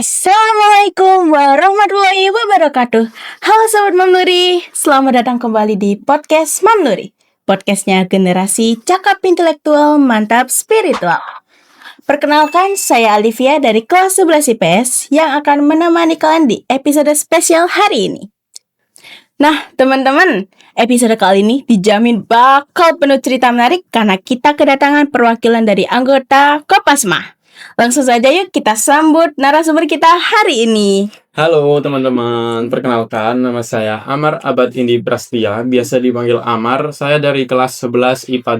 Assalamualaikum warahmatullahi wabarakatuh. Halo Sobat Mamnuri, selamat datang kembali di podcast Mamnuri. Podcastnya generasi cakap intelektual, mantap spiritual. Perkenalkan, saya Alivia dari kelas 11 IPS yang akan menemani kalian di episode spesial hari ini. Nah, teman-teman, episode kali ini dijamin bakal penuh cerita menarik karena kita kedatangan perwakilan dari anggota Kopasma. Langsung saja yuk kita sambut narasumber kita hari ini. Halo teman-teman, perkenalkan nama saya Amar Abad Indi Prastia, biasa dipanggil Amar. Saya dari kelas 11 IPA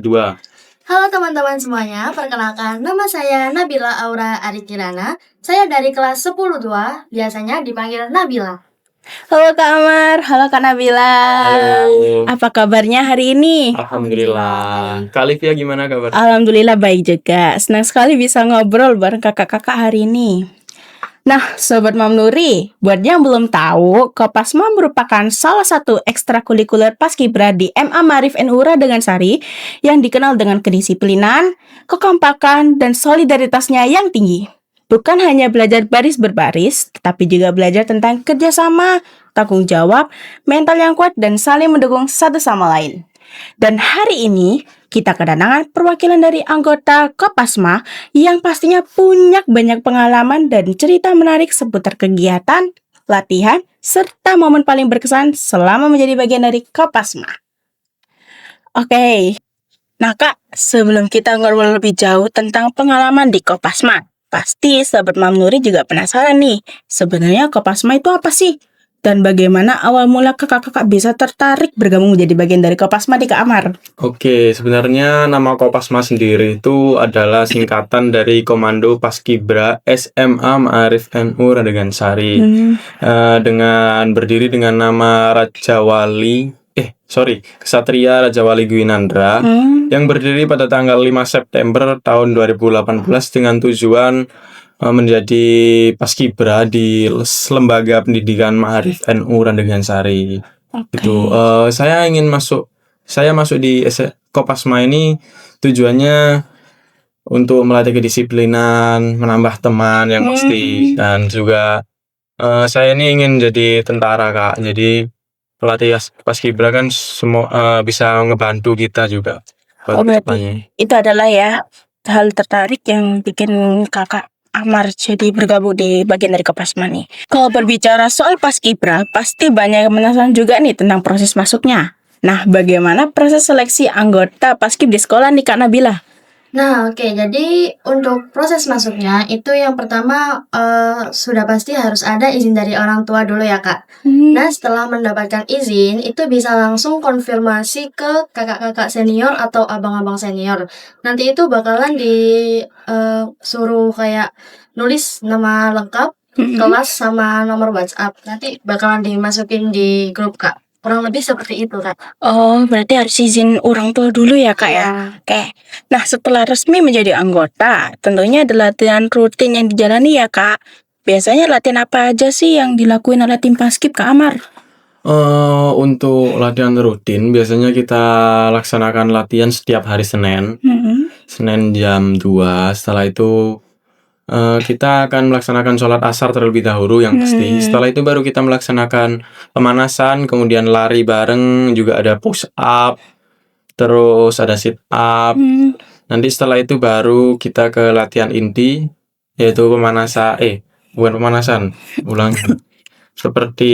2. Halo teman-teman semuanya, perkenalkan nama saya Nabila Aura Arikirana. Saya dari kelas 10-2, biasanya dipanggil Nabila. Halo Kak Amar, halo Kak Nabila. Halo. Apa kabarnya hari ini? Alhamdulillah. Kak Alivia gimana kabar? Alhamdulillah baik juga. Senang sekali bisa ngobrol bareng kakak-kakak hari ini. Nah, Sobat Mamnuri, buat yang belum tahu, Kopasma merupakan salah satu ekstrakurikuler paskibra di MA Maarif NU Radengan Sari yang dikenal dengan kedisiplinan, kekompakan, dan solidaritasnya yang tinggi. Bukan hanya belajar baris berbaris, tetapi juga belajar tentang kerjasama, tanggung jawab, mental yang kuat, dan saling mendukung satu sama lain. Dan hari ini, kita kedatangan perwakilan dari anggota Kopasma yang pastinya punya banyak pengalaman dan cerita menarik seputar kegiatan, latihan, serta momen paling berkesan selama menjadi bagian dari Kopasma. Oke, nah Kak, sebelum kita ngobrol lebih jauh tentang pengalaman di Kopasma, pasti Sobat Mamnuri juga penasaran nih, sebenarnya Kopasma itu apa sih? Dan bagaimana awal mula kakak-kakak bisa tertarik bergabung menjadi bagian dari Kopasma di Kak Amar? Oke, sebenarnya nama Kopasma sendiri itu adalah singkatan dari Komando Paskibra SMA Maarif NU Radengan Sari. Dengan berdiri dengan nama Kesatria Raja Wali Gwinandra yang berdiri pada tanggal 5 September tahun 2018 dengan tujuan menjadi paskibra di Lembaga Pendidikan Maarif NU Radengan Sari. Itu saya masuk di Kopasma ini tujuannya untuk melatih kedisiplinan, menambah teman yang pasti, dan juga saya ini ingin jadi tentara Kak. Jadi pelatih paskibra kan semua bisa ngebantu kita juga. Berarti itu adalah ya hal tertarik yang bikin kakak Amar jadi bergabung di bagian dari Kopasma nih. Kalau berbicara soal paskibra, pasti banyak yang penasaran juga nih tentang proses masuknya. Nah, bagaimana proses seleksi anggota paskib di sekolah nih Kak Nabila? Nah, oke, jadi untuk proses masuknya itu yang pertama sudah pasti harus ada izin dari orang tua dulu ya Kak. Nah, setelah mendapatkan izin itu bisa langsung konfirmasi ke kakak-kakak senior atau abang-abang senior. Nanti itu bakalan disuruh kayak nulis nama lengkap, kelas sama nomor WhatsApp. Nanti bakalan dimasukin di grup Kak. Kurang lebih seperti itu Kak. Oh, berarti harus izin orang tua dulu ya Kak ya? Oke. Nah, setelah resmi menjadi anggota, tentunya ada latihan rutin yang dijalani ya Kak. Biasanya latihan apa aja sih yang dilakuin oleh tim paskib Kak Amar? Untuk latihan rutin biasanya kita laksanakan latihan setiap hari Senin. Senin jam 2. Setelah itu kita akan melaksanakan sholat asar terlebih dahulu yang pasti. Setelah itu baru kita melaksanakan pemanasan, kemudian lari bareng, juga ada push up, terus ada sit up. Nanti setelah itu baru kita ke latihan inti, yaitu bukan pemanasan, seperti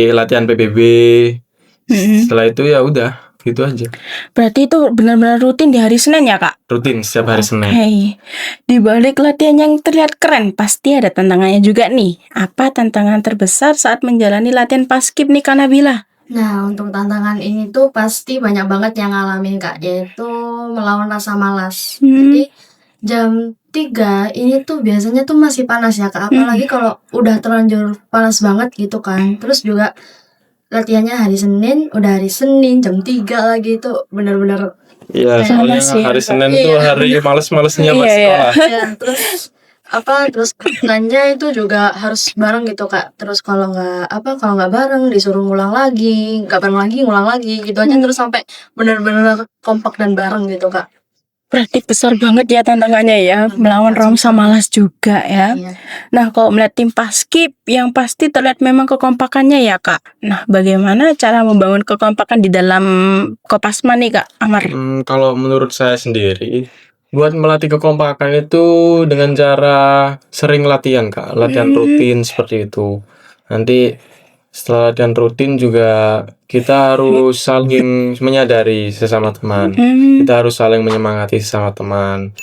latihan PBB. Setelah itu ya udah, gitu aja. Berarti itu benar-benar rutin di hari Senin ya Kak? Rutin setiap hari Senin. Di balik latihan yang terlihat keren, pasti ada tantangannya juga nih. Apa tantangan terbesar saat menjalani latihan paskib nih Kak Nabila? Nah, untuk tantangan ini tuh pasti banyak banget yang ngalamin Kak, yaitu melawan rasa malas. Jadi jam 3 ini tuh biasanya tuh masih panas ya Kak, apalagi kalau udah terlanjur panas banget gitu kan. Terus juga latihannya hari Senin, udah hari Senin jam 3 lagi itu benar-benar Iya, soalnya hari Senin tuh hari males-malesnya mas sekolah. ya, terus kerjanya itu juga harus bareng gitu Kak. Terus kalau nggak bareng disuruh ngulang lagi, nggak bareng lagi ngulang lagi gitu aja terus sampai benar-benar kompak dan bareng gitu Kak. Berarti besar banget ya tantangannya ya, melawan rasa malas juga ya. Iya. Nah, kalau melihat tim Paskib yang pasti terlihat memang kekompakannya ya, Kak. Nah, bagaimana cara membangun kekompakan di dalam Kopasma nih, Kak Amar? Kalau menurut saya sendiri, buat melatih kekompakan itu dengan cara sering latihan, Kak, latihan rutin seperti itu. Nanti setelah latihan rutin juga kita harus saling menyadari sesama teman. Kita harus saling menyemangati sesama teman.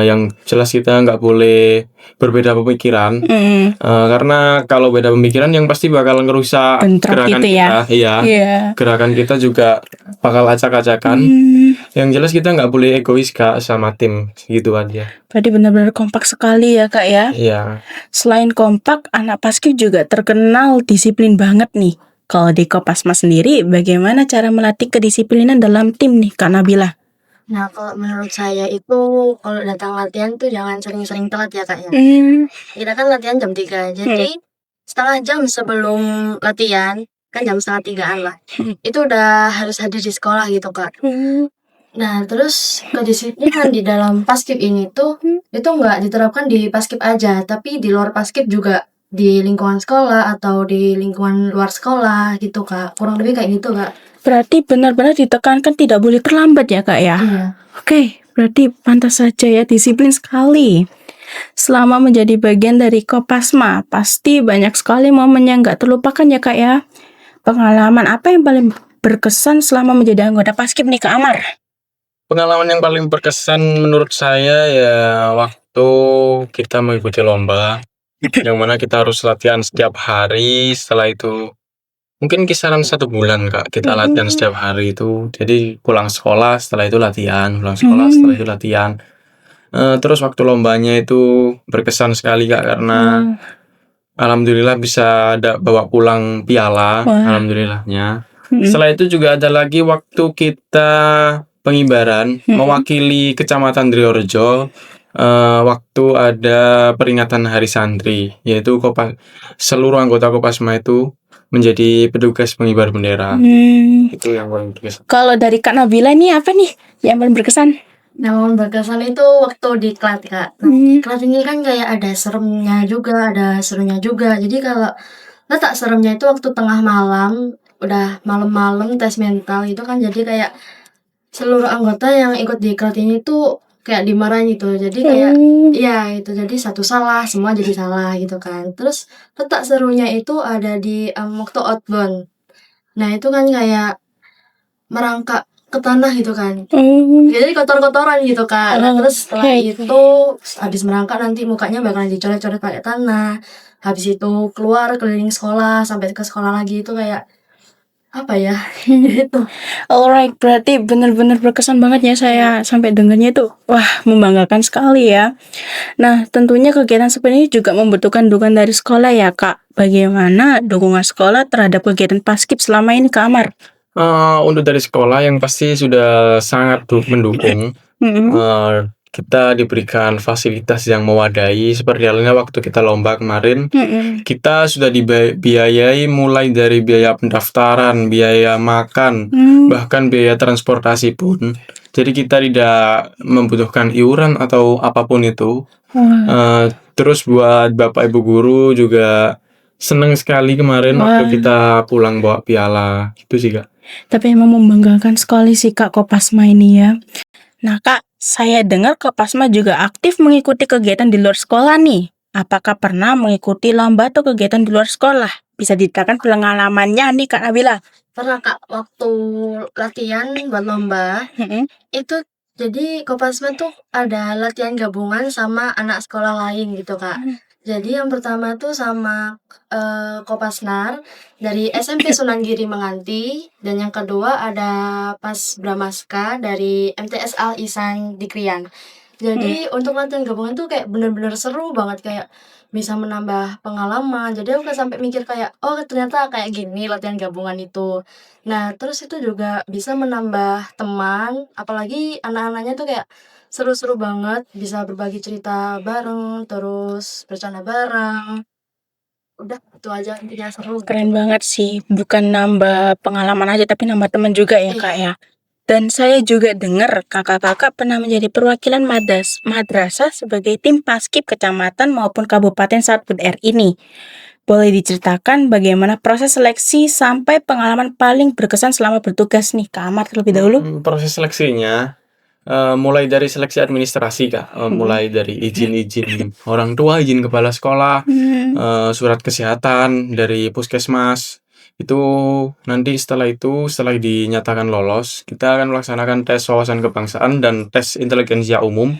Yang jelas kita nggak boleh berbeda pemikiran. Karena kalau beda pemikiran yang pasti bakal ngerusak Bentrok gerakan gitu ya. kita. Iya. Gerakan kita juga bakal acak-acakan. Yang jelas kita nggak boleh egois, Kak, sama tim, gitu aja. Berarti benar-benar kompak sekali ya, Kak ya. Iya. Selain kompak, anak Paskib juga terkenal disiplin banget nih. Kalau di Kopasma sendiri, bagaimana cara melatih kedisiplinan dalam tim nih, Kak Nabila? Nah, kalau menurut saya itu kalau datang latihan tuh jangan sering-sering telat ya, Kak, ya. Kita kan latihan jam 3, jadi setengah jam sebelum latihan, kan jam 2:30-an lah, itu udah harus hadir di sekolah gitu, Kak. Nah, terus kedisiplinan di dalam Paskib ini tuh, itu nggak diterapkan di Paskib aja, tapi di luar Paskib juga, di lingkungan sekolah atau di lingkungan luar sekolah gitu, Kak. Kurang lebih kayak gitu, Kak. Berarti benar-benar ditekankan tidak boleh terlambat ya, Kak ya? Iya. Oke, berarti pantas saja ya, disiplin sekali. Selama menjadi bagian dari Kopasma, pasti banyak sekali momen yang gak terlupakan ya, Kak ya. Pengalaman apa yang paling berkesan selama menjadi anggota Paskib nih, Kak Amar? Pengalaman yang paling berkesan menurut saya ya waktu kita mengikuti lomba, yang mana kita harus latihan setiap hari. Setelah itu mungkin kisaran 1 bulan, Kak, kita latihan setiap hari itu. Jadi pulang sekolah, setelah itu latihan, pulang sekolah, setelah itu latihan. Terus waktu lombanya itu berkesan sekali, Kak, karena alhamdulillah bisa bawa pulang piala, alhamdulillahnya. Setelah itu juga ada lagi waktu kita pengibaran mewakili Kecamatan Driorejo, waktu ada peringatan Hari Santri, yaitu seluruh anggota Kopasma itu menjadi petugas pengibar bendera. Itu yang paling berkesan. Kalau dari Kak Nabila nih apa nih yang paling berkesan? Nah, momen berkesan itu waktu di Klat, Kak. Klat ini kan kayak ada seremnya juga, ada serunya juga. Jadi kalau letak seremnya itu waktu tengah malam, udah malam-malam tes mental itu kan, jadi kayak seluruh anggota yang ikut di Klat ini tuh kayak dimarahin gitu. Jadi kayak ya itu, jadi satu salah, semua jadi salah gitu kan. Terus letak serunya itu ada di waktu outbound. Nah, itu kan kayak merangkak ke tanah gitu kan. Jadi kotor-kotoran gitu, Kak. Nah, terus setelah itu habis merangkak nanti mukanya bakalan dicoret-coret pakai tanah. Habis itu keluar keliling sekolah sampai ke sekolah lagi, itu kayak apa ya? Gitu. Alright, berarti benar-benar berkesan banget ya saya sampai dengarnya itu. Wah, membanggakan sekali ya. Nah, tentunya kegiatan seperti ini juga membutuhkan dukungan dari sekolah ya, Kak. Bagaimana dukungan sekolah terhadap kegiatan Paskib selama ini, Kak Amar? Untuk dari sekolah yang pasti sudah sangat mendukung. Kita diberikan fasilitas yang mewadai, seperti halnya waktu kita lomba kemarin, kita sudah dibiayai mulai dari biaya pendaftaran, biaya makan, bahkan biaya transportasi pun. Jadi kita tidak membutuhkan iuran atau apapun itu. Terus buat Bapak Ibu guru juga senang sekali kemarin waktu kita pulang bawa piala. Itu sih, Kak. Tapi emang membanggakan sekali sih, Kak, Kopasma ini ya. Nah, Kak, saya dengar Kopasma juga aktif mengikuti kegiatan di luar sekolah nih. Apakah pernah mengikuti lomba atau kegiatan di luar sekolah? Bisa diceritakan pengalamannya nih, Kak Nabila. Pernah, Kak, waktu latihan buat lomba, itu jadi Kopasma tuh ada latihan gabungan sama anak sekolah lain gitu, Kak. Jadi yang pertama tuh sama Kopasnar dari SMP Sunan Giri Menganti, dan yang kedua ada Pas Bramaska dari MTS Al Ihsan di Krian. Jadi untuk latihan gabungan tuh kayak bener-bener seru banget, kayak bisa menambah pengalaman. Jadi aku sampai mikir kayak, oh ternyata kayak gini latihan gabungan itu. Nah, terus itu juga bisa menambah teman, apalagi anak-anaknya tuh kayak seru-seru banget, bisa berbagi cerita bareng, terus bercanda bareng. Udah, itu aja, intinya seru. Keren banget sih, bukan nambah pengalaman aja tapi nambah teman juga ya, Kak ya. Dan saya juga dengar kakak-kakak pernah menjadi perwakilan madrasah sebagai tim paskib kecamatan maupun kabupaten saat PUD RI ini. Boleh diceritakan bagaimana proses seleksi sampai pengalaman paling berkesan selama bertugas nih, Kak Amar terlebih dahulu? Proses seleksinya mulai dari seleksi administrasi, Kak. Mulai dari izin orang tua, izin kepala sekolah, surat kesehatan dari puskesmas. Itu nanti setelah dinyatakan lolos, kita akan melaksanakan tes wawasan kebangsaan dan tes intelijensia umum.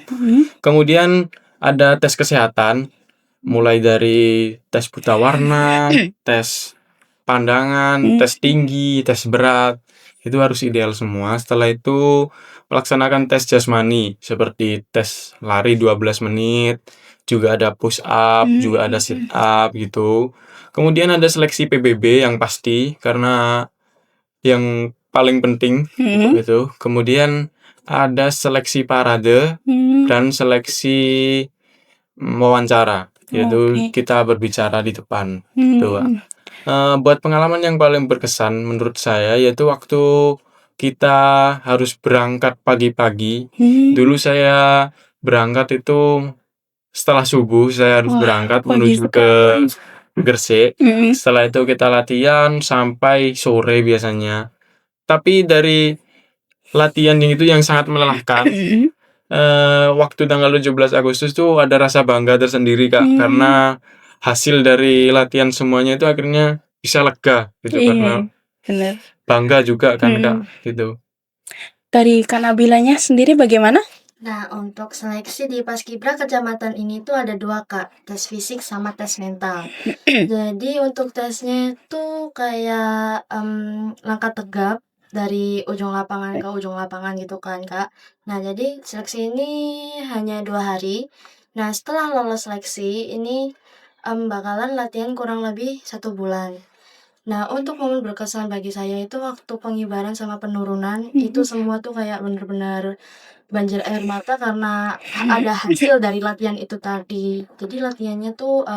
Kemudian ada tes kesehatan, mulai dari tes buta warna, tes pandangan, tes tinggi, tes berat. Itu harus ideal semua. Setelah itu melaksanakan tes jasmani seperti tes lari 12 menit, juga ada push up, juga ada sit up gitu. Kemudian ada seleksi PBB yang pasti karena yang paling penting gitu. Kemudian ada seleksi parade dan seleksi wawancara, yaitu kita berbicara di depan gitu. Buat pengalaman yang paling berkesan menurut saya yaitu waktu kita harus berangkat pagi-pagi. Dulu saya berangkat itu setelah subuh, saya harus berangkat pagi menuju ke sekali. Gresik. Setelah itu kita latihan sampai sore biasanya. Tapi dari latihan itu yang sangat melelahkan. Waktu tanggal 17 Agustus tuh ada rasa bangga tersendiri, Kak, karena hasil dari latihan semuanya itu akhirnya bisa lega gitu, karena Benar. bangga juga kan, Kak, gitu. Dari Kak Nabilanya sendiri bagaimana? Nah, untuk seleksi di Paskibra kecamatan ini tuh ada 2, Kak. Tes fisik sama tes mental. Jadi untuk tesnya itu kayak langkah tegap dari ujung lapangan ke ujung lapangan gitu kan, Kak. Nah, jadi seleksi ini hanya 2 hari. Nah, setelah lolos seleksi ini bakalan latihan kurang lebih 1 bulan. Nah, untuk momen berkesan bagi saya itu waktu pengibaran sama penurunan, itu semua tuh kayak bener-bener banjir air mata karena ada hasil dari latihan itu tadi. Jadi latihannya tuh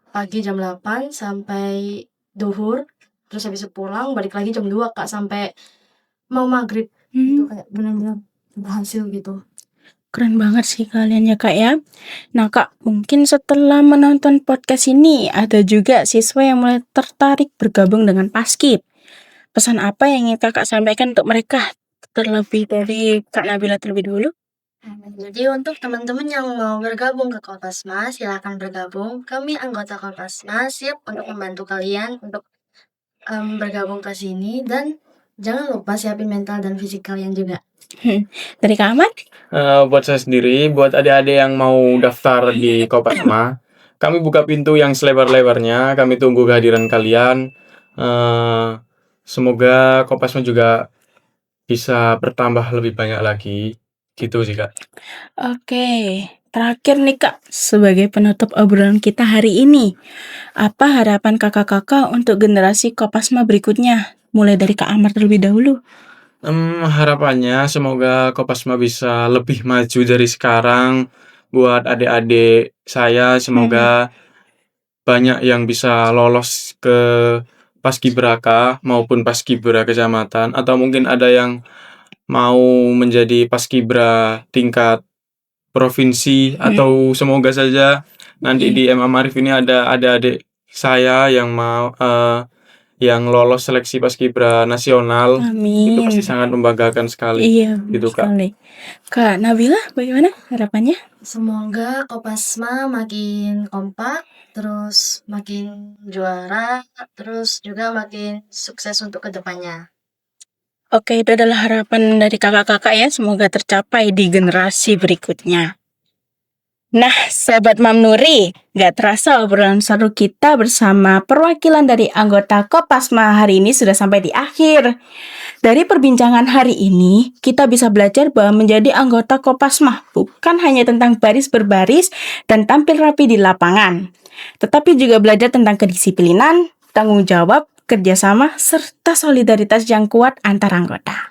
pagi jam 8 sampai duhur, terus habis itu pulang balik lagi jam 2, Kak, sampai mau maghrib. Itu kayak benar-benar berhasil gitu. Keren banget sih kalian ya, Kak, ya. Nah, Kak, mungkin setelah menonton podcast ini ada juga siswa yang mulai tertarik bergabung dengan Paskib. Pesan apa yang ingin Kakak sampaikan untuk mereka? Terlebih dari Kak Nabila terlebih dulu. Jadi untuk teman-teman yang mau bergabung ke Kopasma, silakan bergabung. Kami anggota Kopasma siap untuk membantu kalian untuk bergabung ke sini, dan jangan lupa siapin mental dan fisik kalian juga. Dari Kak Ahmad? Buat saya sendiri, buat adik-adik yang mau daftar di Kopasma, kami buka pintu yang selebar-lebarnya. Kami tunggu kehadiran kalian. Semoga Kopasma juga bisa bertambah lebih banyak lagi. Gitu sih, Kak. Oke, terakhir nih, Kak, sebagai penutup obrolan kita hari ini, apa harapan kakak-kakak untuk generasi Kopasma berikutnya? Mulai dari Kak Amar terlebih dahulu. Harapannya semoga Kopasma bisa lebih maju dari sekarang. Buat adik-adik saya, semoga banyak yang bisa lolos ke Paskibraka maupun Paskibra kecamatan, atau mungkin ada yang mau menjadi Paskibra tingkat provinsi, atau semoga saja nanti di MA Marif ini ada adik-adik saya yang mau yang lolos seleksi Paskibra nasional. Itu pasti Amin. sangat membanggakan sekali. Iya, Gitu, Kak. sekali. Kak Nabila, bagaimana harapannya? Semoga Kopasma makin kompak, terus makin juara, terus juga makin sukses untuk kedepannya. Oke, itu adalah harapan dari kakak-kakak ya, semoga tercapai di generasi berikutnya. Nah, Sobat Mam Nuri, gak terasa obrolan seru kita bersama perwakilan dari anggota Kopasma hari ini sudah sampai di akhir. Dari perbincangan hari ini, kita bisa belajar bahwa menjadi anggota Kopasma bukan hanya tentang baris berbaris dan tampil rapi di lapangan, tetapi juga belajar tentang kedisiplinan, tanggung jawab, kerjasama, serta solidaritas yang kuat antar anggota.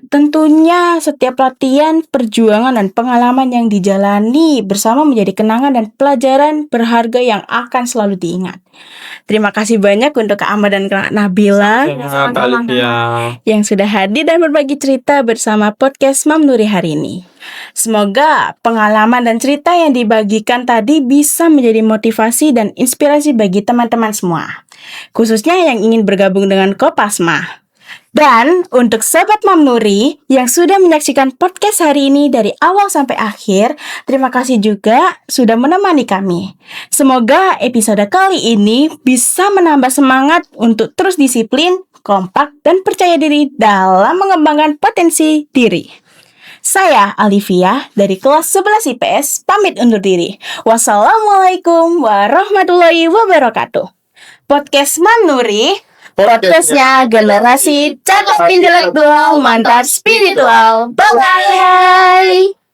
tentunya setiap latihan, perjuangan, dan pengalaman yang dijalani bersama menjadi kenangan dan pelajaran berharga yang akan selalu diingat. Terima kasih banyak untuk Kak Ahmad dan Kak Nabila Kak Olivia. yang sudah hadir dan berbagi cerita bersama podcast Mam Nuri hari ini. Semoga pengalaman dan cerita yang dibagikan tadi bisa menjadi motivasi dan inspirasi bagi teman-teman semua, khususnya yang ingin bergabung dengan Kopasma. Dan untuk Sobat Mam Nuri yang sudah menyaksikan podcast hari ini dari awal sampai akhir, terima kasih juga sudah menemani kami. Semoga episode kali ini bisa menambah semangat untuk terus disiplin, kompak, dan percaya diri dalam mengembangkan potensi diri. Saya Alivia dari kelas 11 IPS pamit undur diri. Wassalamualaikum warahmatullahi wabarakatuh. Podcast Mam Nuri, podcastnya generasi cakep intelektual, mantap spiritual. Bye-bye.